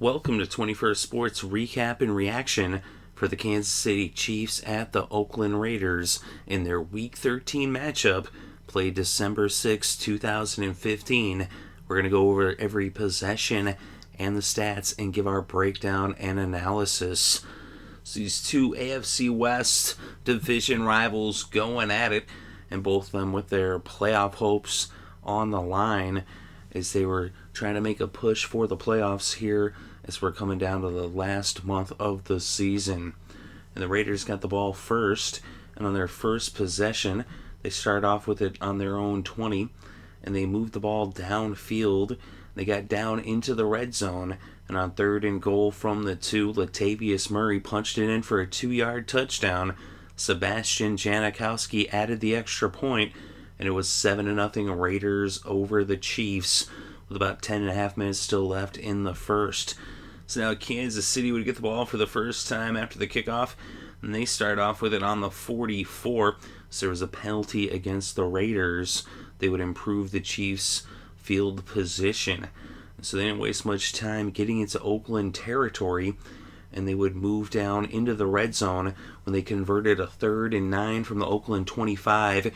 Welcome to 21st Sports Recap and Reaction for the Kansas City Chiefs at the Oakland Raiders in their Week 13 matchup played December 6, 2015. We're going to go over every possession and the stats and give our breakdown and analysis. So these two AFC West division rivals going at it, and both of them with their playoff hopes on the line as they were trying to make a push for the playoffs here as we're coming down to the last month of the season. And the Raiders got the ball first, and on their first possession, they start off with it on their own 20, and they moved the ball downfield. They got down into the red zone, and on 3rd and goal from the 2, Latavius Murray punched it in for a 2-yard touchdown. Sebastian Janikowski added the extra point, and it was 7-0 Raiders over the Chiefs with about 10.5 minutes still left in the first. So now Kansas City would get the ball for the first time after the kickoff, and they start off with it on the 44. So there was a penalty against the Raiders. They would improve the Chiefs' field position. So they didn't waste much time getting into Oakland territory, and they would move down into the red zone when they converted a 3rd and 9 from the Oakland 25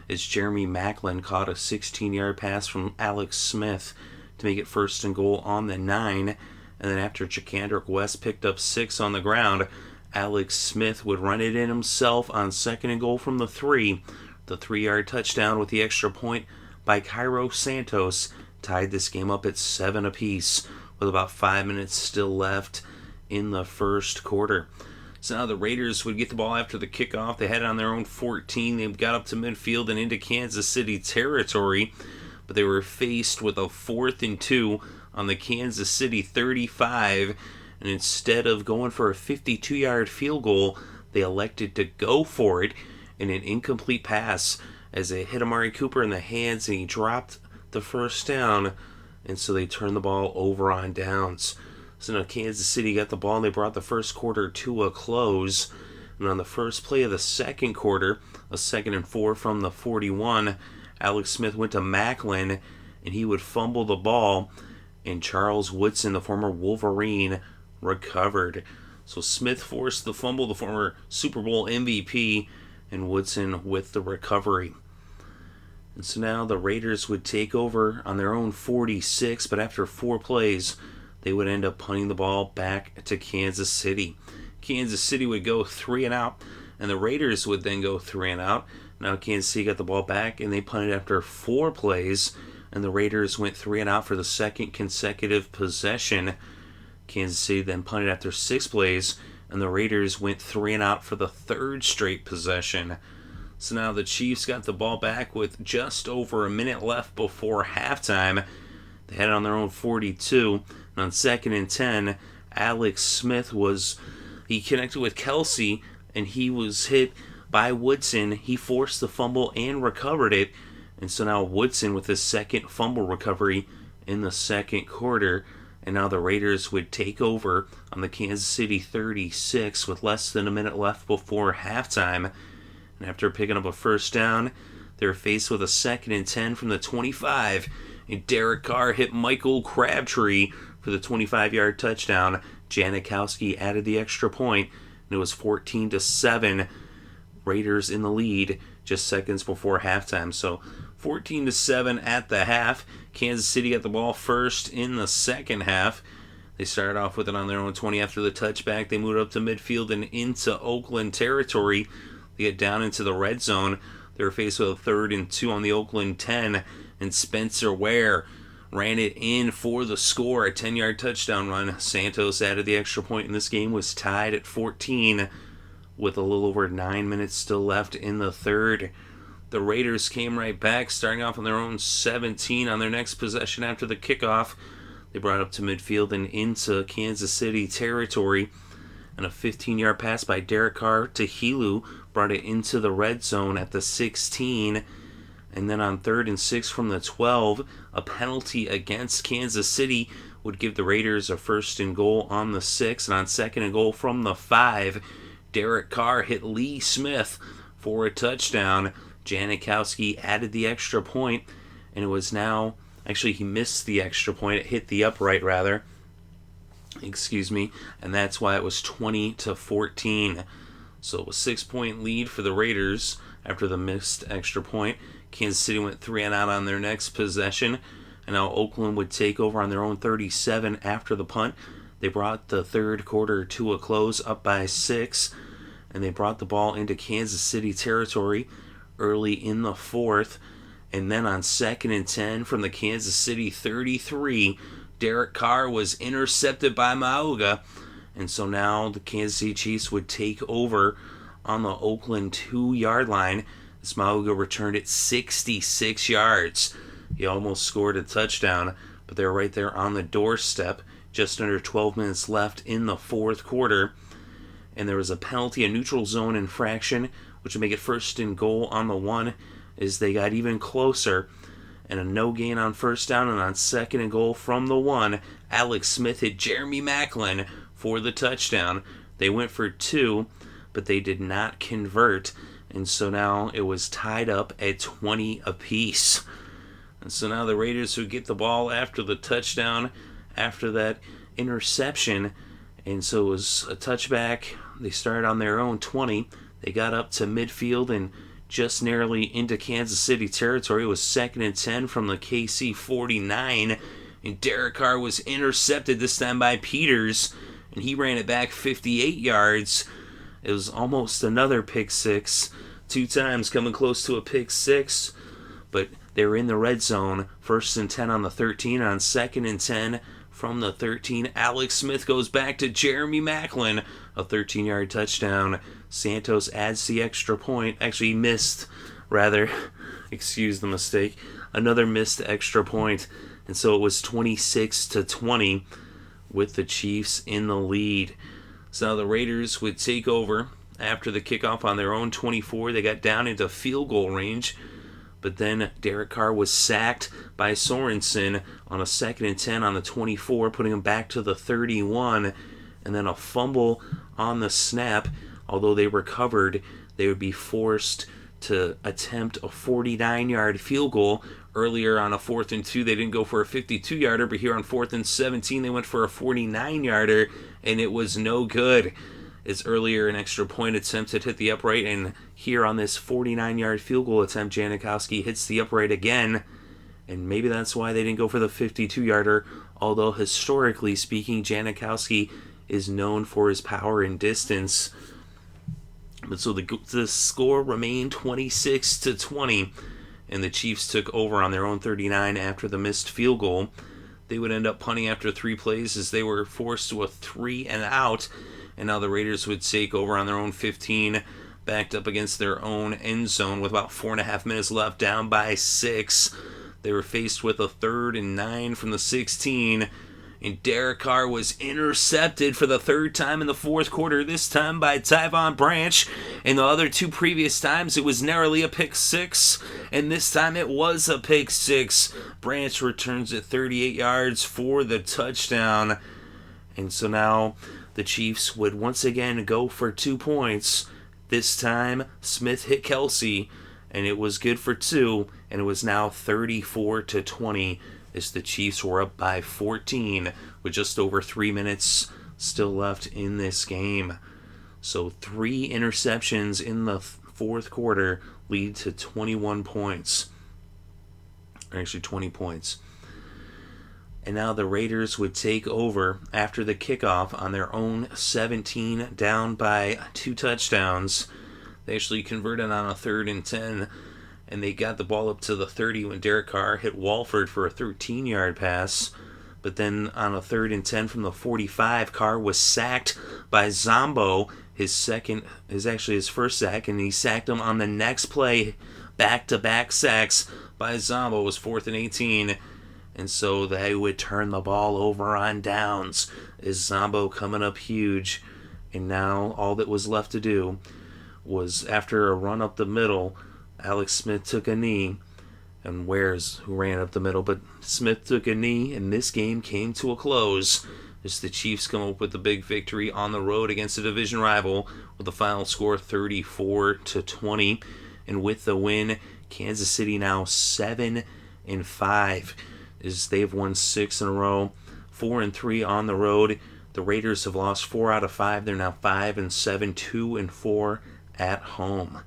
as Jeremy Maclin caught a 16-yard pass from Alex Smith to make it 1st and goal on the 9. And then after Chakandrick West picked up 6 on the ground, Alex Smith would run it in himself on 2nd and goal from the 3. The 3-yard touchdown with the extra point by Cairo Santos tied this game up at 7 apiece with about 5 minutes still left in the first quarter. So now the Raiders would get the ball after the kickoff. They had it on their own 14. They got up to midfield and into Kansas City territory, but they were faced with a 4th and 2 on the Kansas City 35, and instead of going for a 52-yard field goal, they elected to go for it in an incomplete pass as they hit Amari Cooper in the hands and he dropped the first down, and so they turned the ball over on downs. So now Kansas City got the ball and they brought the first quarter to a close. And on the first play of the second quarter, a 2nd and 4 from the 41, Alex Smith went to Maclin and he would fumble the ball, and Charles Woodson, the former Wolverine, recovered. So Smith forced the fumble, the former Super Bowl MVP, and Woodson with the recovery. And so now the Raiders would take over on their own 46, but after 4 plays, they would end up punting the ball back to Kansas City. Kansas City would go 3 and out, and the Raiders would then go 3 and out. Now Kansas City got the ball back, and they punted after 4 plays, and the Raiders went 3 and out for the second consecutive possession. Kansas City then punted after 6 plays, and the Raiders went 3 and out for the 3rd straight possession. So now the Chiefs got the ball back with just over a minute left before halftime. They had it on their own 42. And on 2nd and 10, Alex Smith he connected with Kelsey, and he was hit by Woodson. He forced the fumble and recovered it. And so now Woodson with his 2nd fumble recovery in the second quarter. And now the Raiders would take over on the Kansas City 36 with less than a minute left before halftime. And after picking up a first down, they were faced with a 2nd and 10 from the 25. And Derek Carr hit Michael Crabtree for the 25-yard touchdown. Janikowski added the extra point, and it was 14-7. Raiders in the lead just seconds before halftime. So 14-7 at the half. Kansas City got the ball first in the second half. They started off with it on their own 20 after the touchback. They moved up to midfield and into Oakland territory. They get down into the red zone. They were faced with a 3rd and 2 on the Oakland 10, and Spencer Ware ran it in for the score, a 10-yard touchdown run. Santos added the extra point, and this game was tied at 14 with a little over 9 minutes still left in the third. The Raiders came right back, starting off on their own 17 on their next possession after the kickoff. They brought it up to midfield and into Kansas City territory, and a 15-yard pass by Derek Carr to Helu brought it into the red zone at the 16. And then on 3rd and 6 from the 12, a penalty against Kansas City would give the Raiders a 1st and goal on the 6. And on 2nd and goal from the 5, Derek Carr hit Lee Smith for a touchdown. Janikowski added the extra point, and it was now, actually he missed the extra point. It hit the upright rather. excuse me, and that's why it was 20-14. So a 6-point lead for the Raiders after the missed extra point. Kansas City went 3 and out on their next possession, and now Oakland would take over on their own 37 after the punt. They brought the third quarter to a close, up by 6, and they brought the ball into Kansas City territory early in the fourth. And then on 2nd and 10 from the Kansas City 33, Derek Carr was intercepted by Mauga. And so now the Kansas City Chiefs would take over on the Oakland 2-yard line. As Mauga returned it 66 yards. He almost scored a touchdown, but they're right there on the doorstep. Just under 12 minutes left in the fourth quarter. And there was a penalty, a neutral zone infraction, which would make it 1st and goal on the 1 as they got even closer. And a no gain on 1st down, and on 2nd and goal from the 1, Alex Smith hit Jeremy Maclin for the touchdown. They went for 2, but they did not convert. And so now it was tied up at 20 apiece. And so now the Raiders would get the ball after the touchdown, after that interception. And so it was a touchback. They started on their own 20. They got up to midfield and just narrowly into Kansas City territory. It was 2nd and 10 from the KC 49. And Derek Carr was intercepted this time by Peters. And he ran it back 58 yards. It was almost another pick six. 2 times coming close to a pick six. But they were in the red zone. 1st and 10 on the 13. On 2nd and 10 from the 13, Alex Smith goes back to Jeremy Maclin. A 13-yard touchdown. Santos adds the extra point. Actually, he missed, rather. Excuse the mistake. Another missed extra point. And so it was 26-20 with the Chiefs in the lead. So now the Raiders would take over after the kickoff on their own 24. They got down into field goal range. But then Derek Carr was sacked by Sorensen on a 2nd and 10 on the 24, putting him back to the 31. And then a fumble on the snap. Although they recovered, they would be forced to attempt a 49-yard field goal. Earlier on a 4th and 2, they didn't go for a 52-yarder, but here on 4th and 17, they went for a 49-yarder, and it was no good. As earlier an extra point attempt had hit the upright, and here on this 49-yard field goal attempt, Janikowski hits the upright again, and maybe that's why they didn't go for the 52-yarder, although historically speaking, Janikowski is known for his power and distance. But so the score remained 26-20, and the Chiefs took over on their own 39 after the missed field goal. They would end up punting after 3 plays as they were forced to a 3 and out, and now the Raiders would take over on their own 15, backed up against their own end zone with about 4.5 minutes left, down by 6. They were faced with a 3rd and 9 from the 16, and Derek Carr was intercepted for the 3rd time in the 4th quarter, this time by Tyvon Branch. And the other 2 previous times, it was narrowly a pick 6, and this time it was a pick 6. Branch returns it 38 yards for the touchdown. And so now the Chiefs would once again go for 2 points. This time, Smith hit Kelsey, and it was good for 2, and it was now 34-20. As the Chiefs were up by 14 with just over 3 minutes still left in this game. So 3 interceptions in the 4th quarter lead to 21 points. Or actually 20 points. And now the Raiders would take over after the kickoff on their own 17, down by 2 touchdowns. They actually converted on a 3rd and 10. And they got the ball up to the 30 when Derek Carr hit Walford for a 13-yard pass. But then on a 3rd and 10 from the 45, Carr was sacked by Zombo, his first sack, and he sacked him on the next play. Back-to-back sacks by Zombo. It was 4th and 18. And so they would turn the ball over on downs. Is Zombo coming up huge? And now all that was left to do was, after a run up the middle, Alex Smith took a knee, and Wares, who ran up the middle, but Smith took a knee, and this game came to a close as the Chiefs come up with the big victory on the road against a division rival with the final score 34-20. And with the win, Kansas City now 7-5 as they've won 6 in a row, 4-3 on the road. The Raiders have lost 4 out of 5. They're now 5-7, 2-4 at home.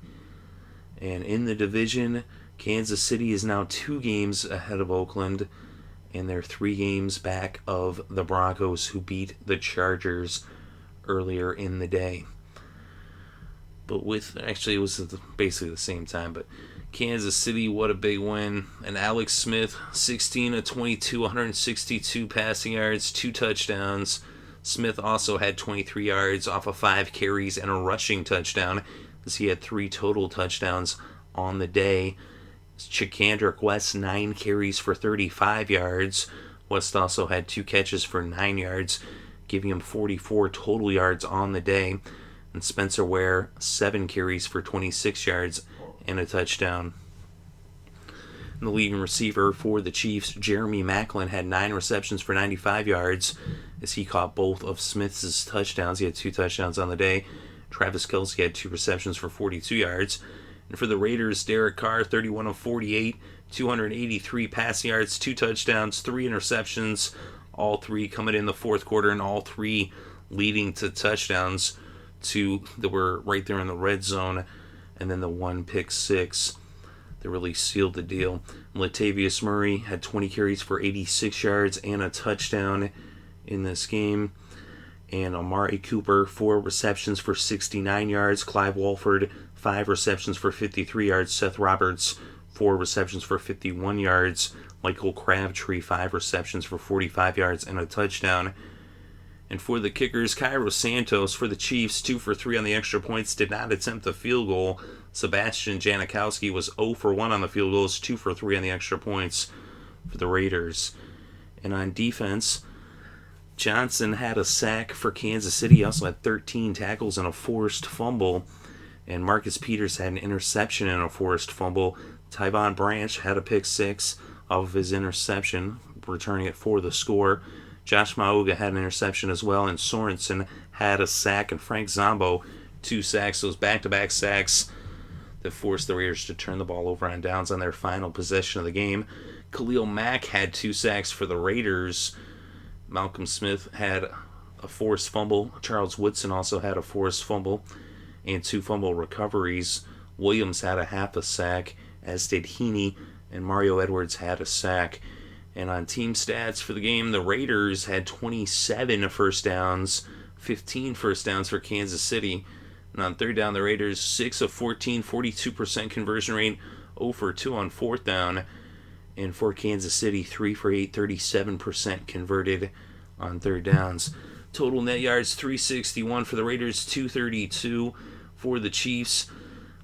And in the division, Kansas City is now 2 games ahead of Oakland, and they're 3 games back of the Broncos, who beat the Chargers earlier in the day. But it was basically the same time, but Kansas City, what a big win. And Alex Smith, 16 of 22, 162 passing yards, 2 touchdowns. Smith also had 23 yards off of 5 carries and a rushing touchdown, as he had 3 total touchdowns on the day. Chikandrick West, 9 carries for 35 yards. West also had 2 catches for 9 yards, giving him 44 total yards on the day. And Spencer Ware, 7 carries for 26 yards and a touchdown. And the leading receiver for the Chiefs, Jeremy Maclin, had 9 receptions for 95 yards, as he caught both of Smith's touchdowns. He had 2 touchdowns on the day. Travis Kelce had 2 receptions for 42 yards. And for the Raiders, Derek Carr, 31 of 48, 283 passing yards, 2 touchdowns, 3 interceptions, all 3 coming in the fourth quarter, and all 3 leading to touchdowns. 2 that were right there in the red zone, and then the 1 pick 6 that really sealed the deal. Latavius Murray had 20 carries for 86 yards and a touchdown in this game. And Amari Cooper, 4 receptions for 69 yards. Clive Walford, 5 receptions for 53 yards. Seth Roberts, 4 receptions for 51 yards. Michael Crabtree, 5 receptions for 45 yards and a touchdown. And for the kickers, Cairo Santos for the Chiefs, 2 for 3 on the extra points, did not attempt a field goal. Sebastian Janikowski was 0 for 1 on the field goals, 2 for 3 on the extra points for the Raiders. And on defense, Johnson had a sack for Kansas City. He also had 13 tackles and a forced fumble. And Marcus Peters had an interception and a forced fumble. Tyvon Branch had a pick 6 off of his interception, returning it for the score. Josh Mauga had an interception as well, and Sorensen had a sack, and Frank Zombo 2 sacks. Those back-to-back sacks that forced the Raiders to turn the ball over on downs on their final possession of the game. Khalil Mack had 2 sacks for the Raiders. Malcolm Smith had a forced fumble. Charles Woodson also had a forced fumble and 2 fumble recoveries. Williams had a half a sack, as did Heaney, and Mario Edwards had a sack. And on team stats for the game, the Raiders had 27 first downs, 15 first downs for Kansas City. And on third down, the Raiders 6 of 14, 42% conversion rate, 0 for 2 on fourth down. And for Kansas City, 3 for 8, 37% converted on third downs. Total net yards, 361 for the Raiders, 232 for the Chiefs.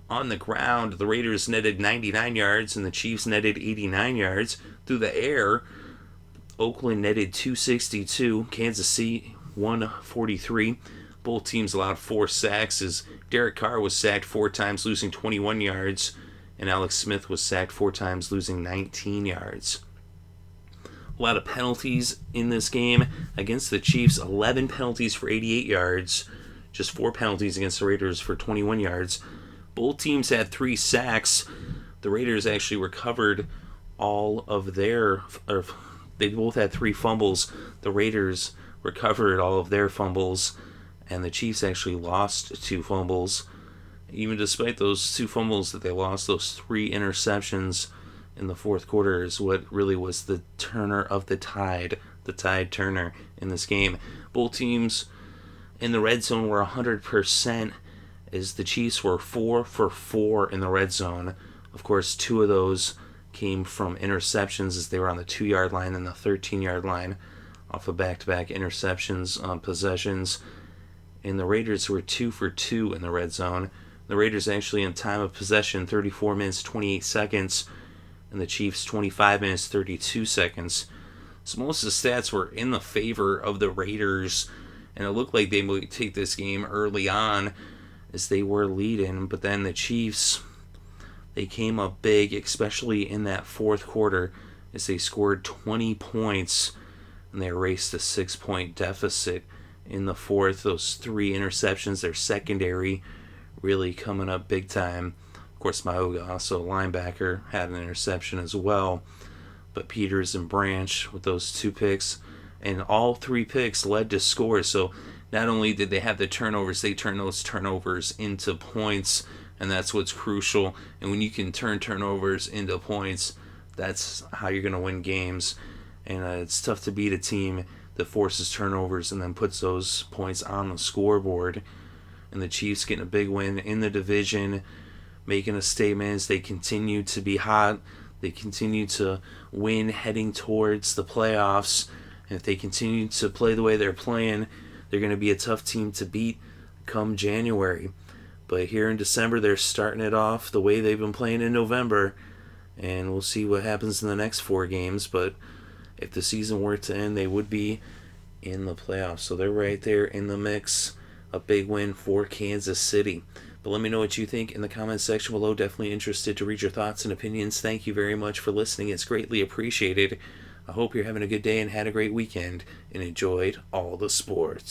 On the ground, the Raiders netted 99 yards and the Chiefs netted 89 yards. Through the air, Oakland netted 262, Kansas City 143. Both teams allowed 4 sacks, as Derek Carr was sacked 4 times, losing 21 yards, and Alex Smith was sacked 4 times, losing 19 yards. A lot of penalties in this game. Against the Chiefs, 11 penalties for 88 yards, just 4 penalties against the Raiders for 21 yards. Both teams had 3 sacks. The Raiders actually recovered all of their... They both had 3 fumbles. The Raiders recovered all of their fumbles, and the Chiefs actually lost 2 fumbles. Even despite those 2 fumbles that they lost, those 3 interceptions in the fourth quarter is what really was the turner of the tide turner in this game. Both teams in the red zone were 100%, as the Chiefs were 4 for 4 in the red zone. Of course, 2 of those came from interceptions, as they were on the 2-yard line and the 13-yard line off of back-to-back interceptions on possessions. And the Raiders were 2 for 2 in the red zone. The Raiders actually in time of possession, 34 minutes, 28 seconds, and the Chiefs 25 minutes, 32 seconds. So most of the stats were in the favor of the Raiders, and it looked like they might take this game early on, as they were leading. But then the Chiefs, they came up big, especially in that fourth quarter, as they scored 20 points, and they erased a 6-point deficit in the fourth. Those 3 interceptions, their secondary really coming up big time. Of course, Mauga, also a linebacker, had an interception as well. But Peters and Branch, with those 2 picks, and all 3 picks led to scores. So not only did they have the turnovers, they turned those turnovers into points, and that's what's crucial. And when you can turn turnovers into points, that's how you're going to win games. And it's tough to beat a team that forces turnovers and then puts those points on the scoreboard. And the Chiefs getting a big win in the division, making a statement as they continue to be hot. They continue to win heading towards the playoffs. And if they continue to play the way they're playing, they're going to be a tough team to beat come January. But here in December, they're starting it off the way they've been playing in November. And we'll see what happens in the next 4 games. But if the season were to end, they would be in the playoffs. So they're right there in the mix. A big win for Kansas City. But let me know what you think in the comments section below. Definitely interested to read your thoughts and opinions. Thank you very much for listening. It's greatly appreciated. I hope you're having a good day and had a great weekend and enjoyed all the sports.